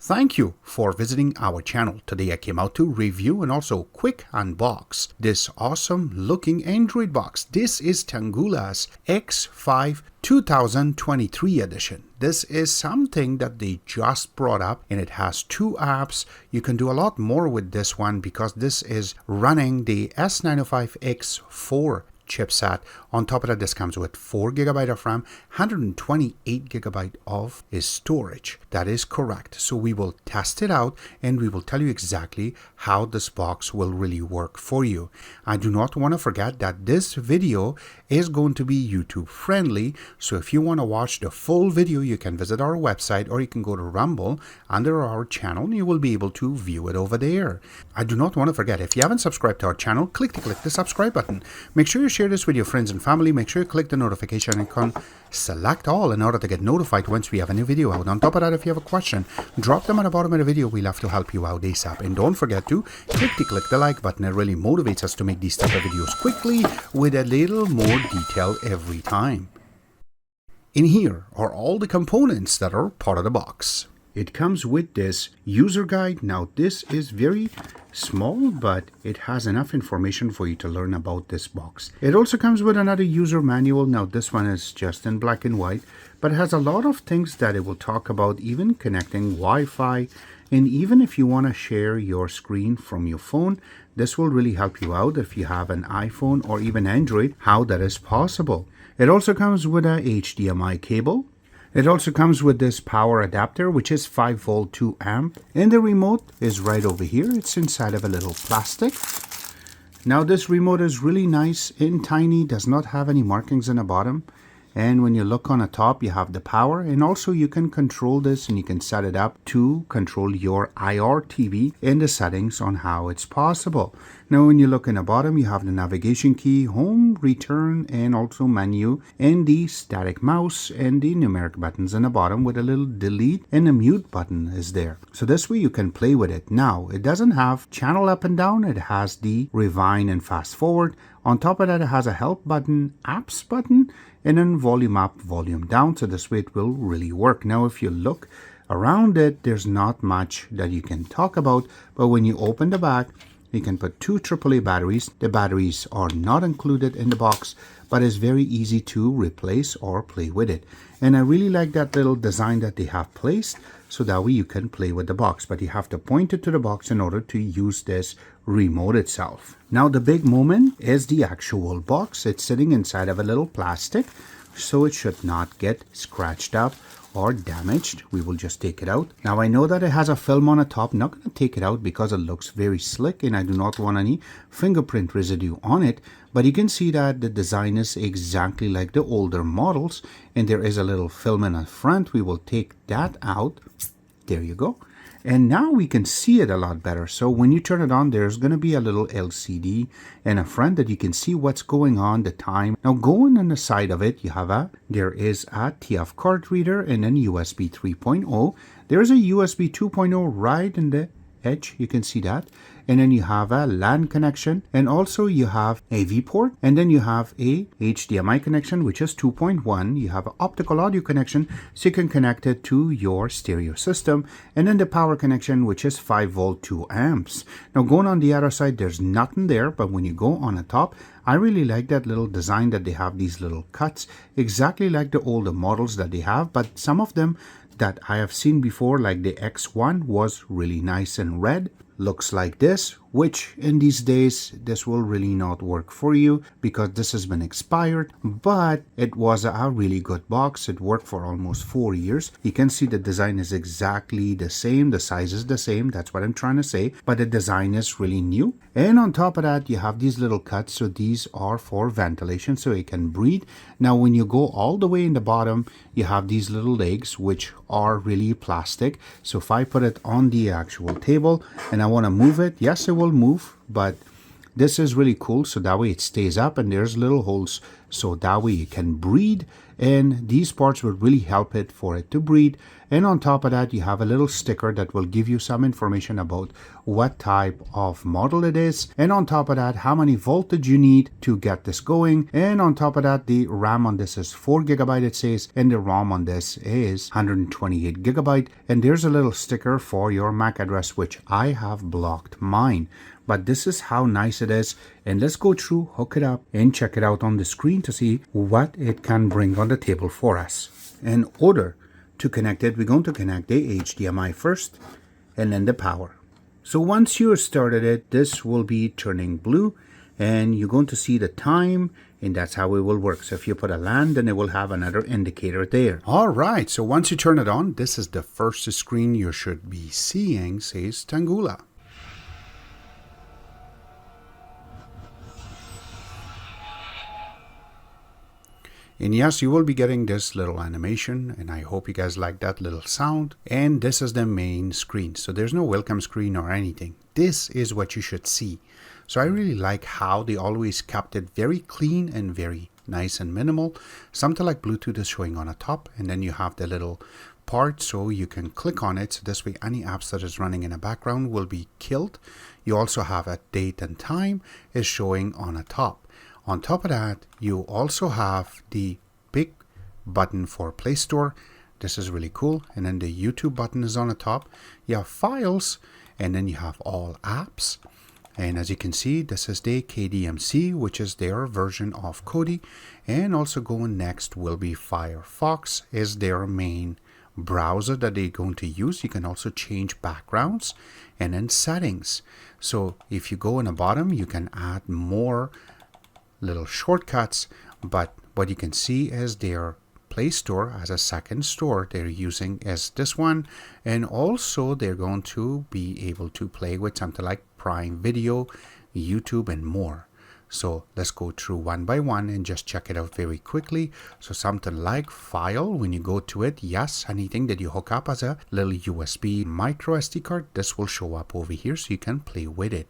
Thank you for visiting our channel. Today I came out to review and also quick unbox this awesome looking Android box. This is Tanggula's X5 2023 edition. This is something that they just brought up and it has two apps. You can do a lot more with this one because this is running the S905X4 chipset. On top of that, this comes with 4GB of RAM, 128GB of storage. That is correct. So we will test it out and we will tell you exactly how this box will really work for you. I do not want to forget that this video is going to be YouTube friendly. So if you want to watch the full video, you can visit our website or you can go to Rumble under our channel and you will be able to view it over there. I do not want to forget, if you haven't subscribed to our channel, click the subscribe button. Make sure you share this with your friends and family. Make sure you click the notification icon, select all in order to get notified once we have a new video out. On top of that, if you have a question, drop them at the bottom of the video. We'll have to help you out ASAP. And don't forget to click the like button. It really motivates us to make these type of videos quickly with a little more detail every time. In here are all the components that are part of the box. It comes with this user guide. Now this is very small, but it has enough information for you to learn about this box. It also comes with another user manual. Now this one is just in black and white, but it has a lot of things that it will talk about, even connecting Wi-Fi. And even if you want to share your screen from your phone, this will really help you out if you have an iPhone or even Android, how that is possible. It also comes with a HDMI cable. It also comes with this power adapter, which is 5 volt 2 amp, and the remote is right over here. It's inside of a little plastic. Now this remote is really nice and tiny, does not have any markings in the bottom. And when you look on the top, you have the power, and also you can control this and you can set it up to control your IR TV and the settings on how it's possible. Now when you look in the bottom, you have the navigation key, home, return, and also menu, and the static mouse and the numeric buttons in the bottom with a little delete and the mute button is there. So this way you can play with it. Now it doesn't have channel up and down, it has the rewind and fast forward. On top of that, it has a help button, apps button, and then volume up, volume down. So this way it will really work. Now if you look around it, there's not much that you can talk about, but when you open the back, you can put two AAA batteries. The batteries are not included in the box, but it's very easy to replace or play with it. And I really like that little design that they have placed, so that way you can play with the box, but you have to point it to the box in order to use this remote itself. Now the big moment is the actual box. It's sitting inside of a little plastic, so it should not get scratched up or damaged. We will just take it out. Now I know that it has a film on the top. I'm not going to take it out because it looks very slick and I do not want any fingerprint residue on it, but you can see that the design is exactly like the older models, and there is a little film in the front. We will take that out. There you go. And now we can see it a lot better. So when you turn it on, there's going to be a little LCD in a front that you can see what's going on, the time. Now going on the side of it, there is a TF card reader and then USB 3.0. There's a USB 2.0 right in the edge. You can see that. And then you have a LAN connection, and also you have a AV port, and then you have a HDMI connection, which is 2.1. You have an optical audio connection, so you can connect it to your stereo system, and then the power connection, which is 5 volt 2 amps. Now going on the other side, there's nothing there, but when you go on the top, I really like that little design that they have these little cuts, exactly like the older models that they have, but some of them that I have seen before, like the X1, was really nice and red. Looks like this, which in these days this will really not work for you because this has been expired, but it was a really good box. It worked for almost 4 years. You can see the design is exactly the same, the size is the same, that's what I'm trying to say, but the design is really new. And on top of that, you have these little cuts, so these are for ventilation, so you can breathe. Now when you go all the way in the bottom, you have these little legs which are really plastic. So if I put it on the actual table and I want to move it, yes, it will move, but this is really cool, so that way it stays up, and there's little holes so that way it can breathe, and these parts will really help it for it to breathe. And on top of that, you have a little sticker that will give you some information about what type of model it is, and on top of that, how many voltage you need to get this going. And on top of that, the RAM on this is 4 GB it says, and the ROM on this is 128 GB. And there's a little sticker for your MAC address, which I have blocked mine. But this is how nice it is, and let's go through, hook it up, and check it out on the screen to see what it can bring on the table for us. In order to connect it, we're going to connect the HDMI first, and then the power. So once you started it, this will be turning blue, and you're going to see the time, and that's how it will work. So if you put a LAN, then it will have another indicator there. All right, so once you turn it on, this is the first screen you should be seeing, says Tanggula. And yes, you will be getting this little animation, and I hope you guys like that little sound. And this is the main screen. So there's no welcome screen or anything. This is what you should see. So I really like how they always kept it very clean and very nice and minimal. Something like Bluetooth is showing on the top, and then you have the little part so you can click on it. So this way any apps that is running in the background will be killed. You also have a date and time is showing on the top. On top of that, you also have the big button for Play Store. This is really cool. And then the YouTube button is on the top. You have files, and then you have all apps. And as you can see, this is the KDMC, which is their version of Kodi. And also going next will be Firefox, is their main browser that they're going to use. You can also change backgrounds, and then settings. So if you go in the bottom, you can add more little shortcuts, but what you can see is their Play Store as a second store they're using is this one, and also they're going to be able to play with something like Prime Video, YouTube, and more. So let's go through one by one and just check it out very quickly. So something like File, when you go to it, yes, anything that you hook up as a little USB micro SD card, this will show up over here so you can play with it.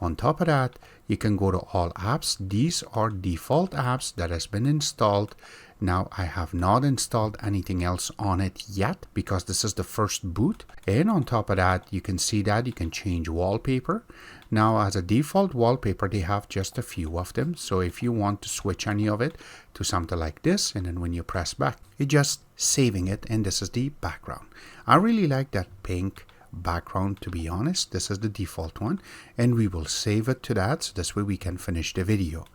On top of that, you can go to all apps. These are default apps that has been installed. Now I have not installed anything else on it yet because this is the first boot. And on top of that, you can see that you can change wallpaper. Now as a default wallpaper, they have just a few of them. So if you want to switch any of it to something like this, and then when you press back, it's just saving it, and this is the background. I really like that pink background, to be honest. This is the default one, and we will save it to that, so this way we can finish the video.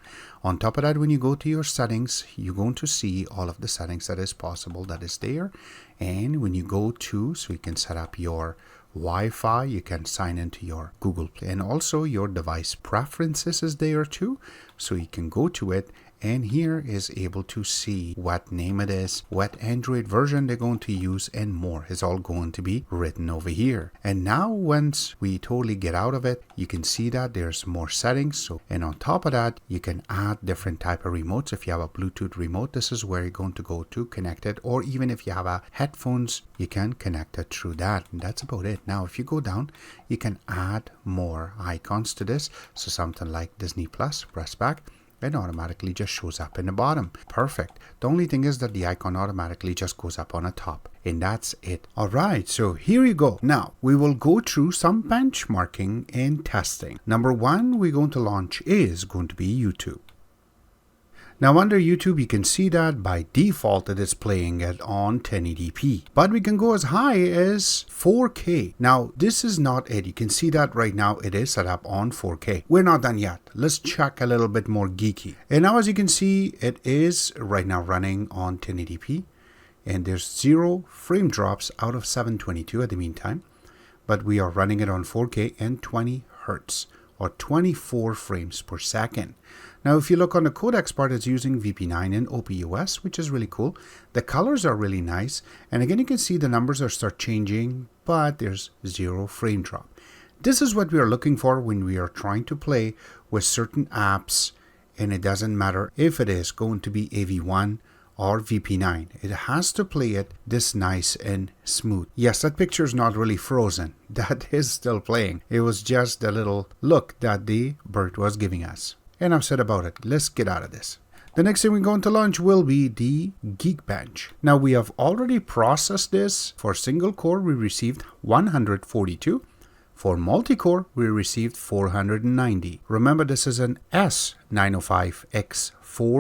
On top of that, when you go to your settings, you're going to see all of the settings that is possible that is there. And when you go to, so you can set up your Wi-Fi, you can sign into your Google Play, and also your device preferences is there too, so you can go to it, and here is able to see what name it is, what Android version they're going to use, and more is all going to be written over here. And now once we totally get out of it, you can see that there's more settings. So, and on top of that, you can add different type of remotes. If you have a Bluetooth remote, this is where you're going to go to connect it, or even if you have a headphones, you can connect it through that. And that's about it. Now if you go down, you can add more icons to this. So something like Disney Plus, press back, it automatically just shows up in the bottom. Perfect. The only thing is that the icon automatically just goes up on the top, and that's it. All right, so here you go. Now we will go through some benchmarking and testing. Number one we're going to launch is going to be YouTube. Now under YouTube, you can see that by default it is playing it on 1080p, but we can go as high as 4K. Now this is not it. You can see that right now it is set up on 4K. We're not done yet. Let's check a little bit more geeky. And now as you can see, it is right now running on 1080p, and there's 0 frame drops out of 722 at the meantime, but we are running it on 4K and 20 Hertz or 24 frames per second. Now, if you look on the codecs part, it's using VP9 and OPUS, which is really cool. The colors are really nice. And again, you can see the numbers are start changing, but there's 0 frame drop. This is what we are looking for when we are trying to play with certain apps. And it doesn't matter if it is going to be AV1 or VP9. It has to play it this nice and smooth. Yes, that picture is not really frozen. That is still playing. It was just a little look that the bird was giving us. And I've said about it. Let's get out of this. The next thing we're going to launch will be the Geekbench. Now we have already processed this. For single core, we received 142. For multi-core, we received 490. Remember, this is an S905X4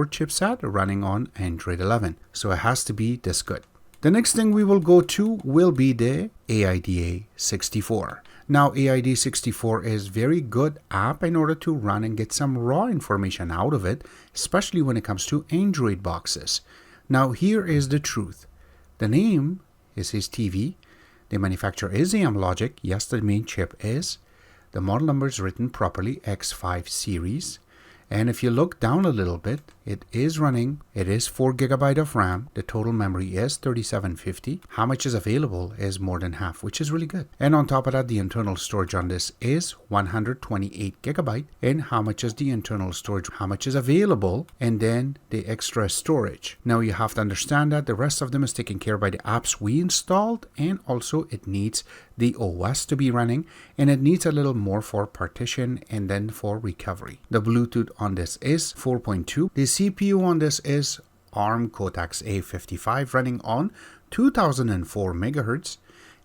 chipset running on Android 11, so it has to be this good. The next thing we will go to will be the AIDA64. Now, AIDA64 is very good app in order to run and get some raw information out of it, especially when it comes to Android boxes. Now, here is the truth. The name is his TV. The manufacturer is Amlogic. Yes, the main chip is. The model number is written properly, X5 series. And if you look down a little bit, it is running, it is 4 GB of RAM. The total memory is 3750. How much is available is more than half, which is really good. And on top of that, the internal storage on this is 128 GB. And how much is the internal storage? How much is available? And then the extra storage. Now you have to understand that the rest of them is taken care of by the apps we installed, and also it needs the OS to be running, and it needs a little more for partition and then for recovery. The Bluetooth on this is 4.2. The CPU on this is ARM Cortex-A55 running on 2004 megahertz,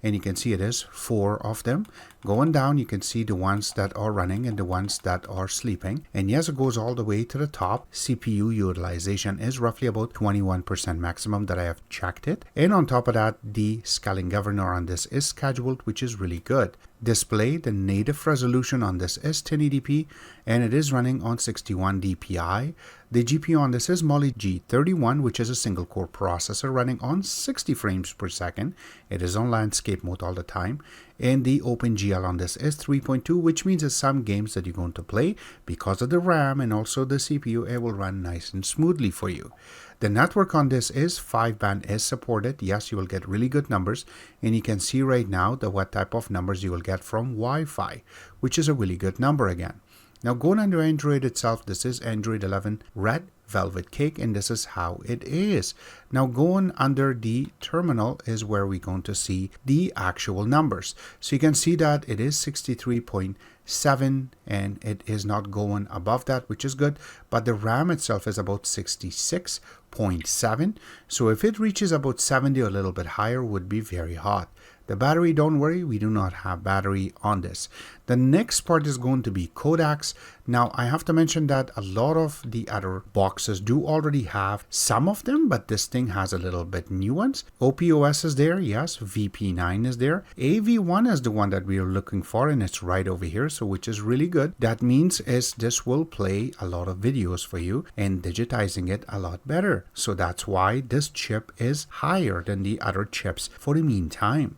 and you can see it is 4 of them. Going down, you can see the ones that are running and the ones that are sleeping. And yes, it goes all the way to the top. CPU utilization is roughly about 21% maximum that I have checked it. And on top of that, the scaling governor on this is scheduled, which is really good. Display, the native resolution on this is 1080p, and it is running on 61 dpi. The GPU on this is Mali G31, which is a single core processor running on 60 frames per second. It is on landscape mode all the time. And the OpenGL on this is 3.2, which means that some games that you're going to play, because of the RAM and also the CPU, it will run nice and smoothly for you. The network on this is 5-band is supported. Yes, you will get really good numbers, and you can see right now that what type of numbers you will get from Wi-Fi, which is a really good number again. Now going under Android itself, this is Android 11 Red Velvet Cake, and this is how it is. Now going under the terminal is where we're going to see the actual numbers. So you can see that it is 63.7 and it is not going above that, which is good, but the RAM itself is about 66.7. So if it reaches about 70 or a little bit higher, would be very hot. The battery, don't worry, we do not have battery on this. The next part is going to be codecs. Now, I have to mention that a lot of the other boxes do already have some of them, but this thing has a little bit new ones. OPOS is there, yes. VP9 is there. AV1 is the one that we are looking for, and it's right over here, so which is really good. That means is this will play a lot of videos for you and digitizing it a lot better. So that's why this chip is higher than the other chips for the meantime.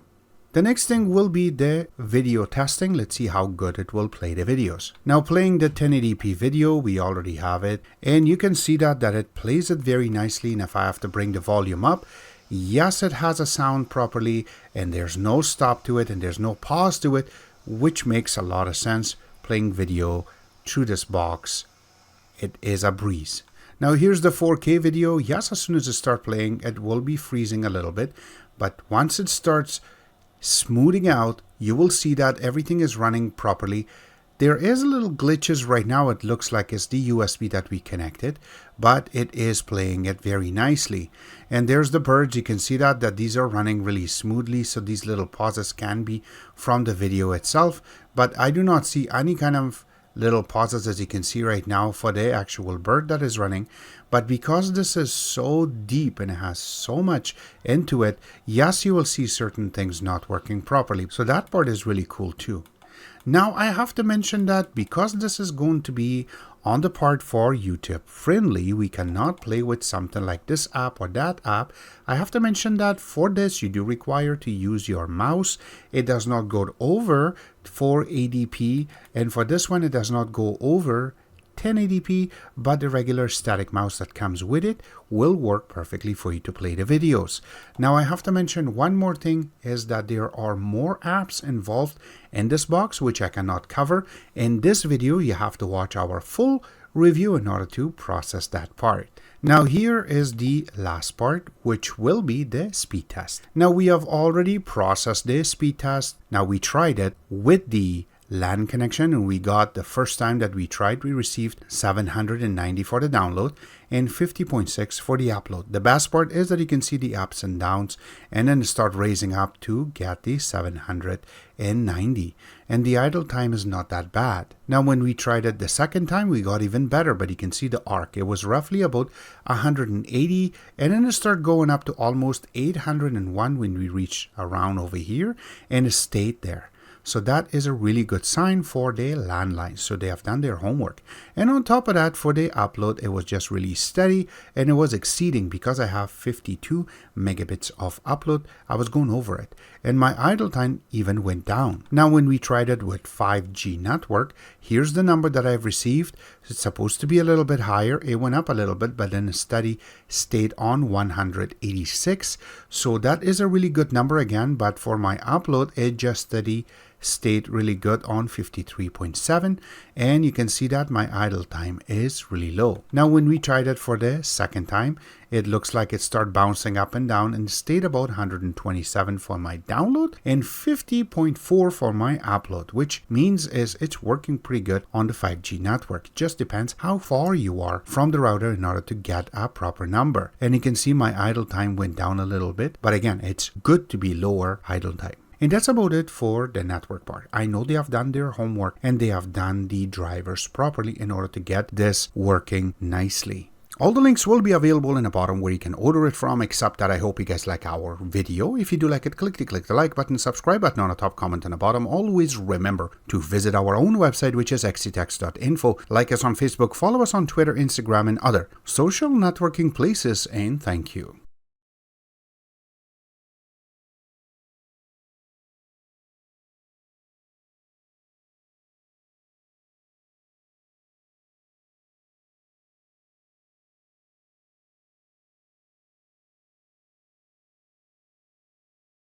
The next thing will be the video testing. Let's see how good it will play the videos. Now playing the 1080p video, we already have it. And you can see that it plays it very nicely. And if I have to bring the volume up, yes, it has a sound properly. And there's no stop to it and there's no pause to it, which makes a lot of sense. Playing video through this box, it is a breeze. Now here's the 4K video. Yes, as soon as it starts playing, it will be freezing a little bit. But once it starts smoothing out, you will see that everything is running properly. There is a little glitches right now. It looks like it's the USB that we connected, but it is playing it very nicely. And there's the birds. You can see that these are running really smoothly. So these little pauses can be from the video itself, but I do not see any kind of little pauses, as you can see right now, for the actual bird that is running. But because this is so deep and it has so much into it, yes, you will see certain things not working properly. So that part is really cool too. Now I have to mention that because this is going to be on the part for YouTube friendly, we cannot play with something like this app or that app. I have to mention that for this, you do require to use your mouse. It does not go over 480p, and for this one, it does not go over 1080p, but the regular static mouse that comes with it will work perfectly for you to play the videos. Now I have to mention one more thing, is that there are more apps involved in this box which I cannot cover. In this video you have to watch our full review in order to process that part. Now here is the last part, which will be the speed test. Now we have already processed the speed test. Now we tried it with the LAN connection, and we got the first time that we tried, we received 790 for the download and 50.6 for the upload. The best part is that you can see the ups and downs and then start raising up to get the 790, and the idle time is not that bad. Now when we tried it the second time, we got even better, but you can see the arc. It was roughly about 180 and then it started going up to almost 801 when we reached around over here, and it stayed there. So that is a really good sign for the landline. So they have done their homework. And on top of that, for the upload, it was just really steady, and it was exceeding because I have 52 megabits of upload. I was going over it, and my idle time even went down. Now when we tried it with 5G network, here's the number that I've received. It's supposed to be a little bit higher. It went up a little bit, but then the steady stayed on 186. So that is a really good number again, but for my upload, it just steady stayed really good on 53.7, and you can see that my idle time is really low. Now when we tried it for the second time, it looks like it started bouncing up and down and stayed about 127 for my download and 50.4 for my upload, which means is it's working pretty good on the 5G network. Just depends how far you are from the router in order to get a proper number. And you can see my idle time went down a little bit, but again, it's good to be lower idle time. And that's about it for the network part. I know they have done their homework and they have done the drivers properly in order to get this working nicely. All the links will be available in the bottom where you can order it from, except that I hope you guys like our video. If you do like it, click the like button, subscribe button on the top, comment on the bottom. Always remember to visit our own website, which is xctex.info. Like us on Facebook, follow us on Twitter, Instagram, and other social networking places, and thank you.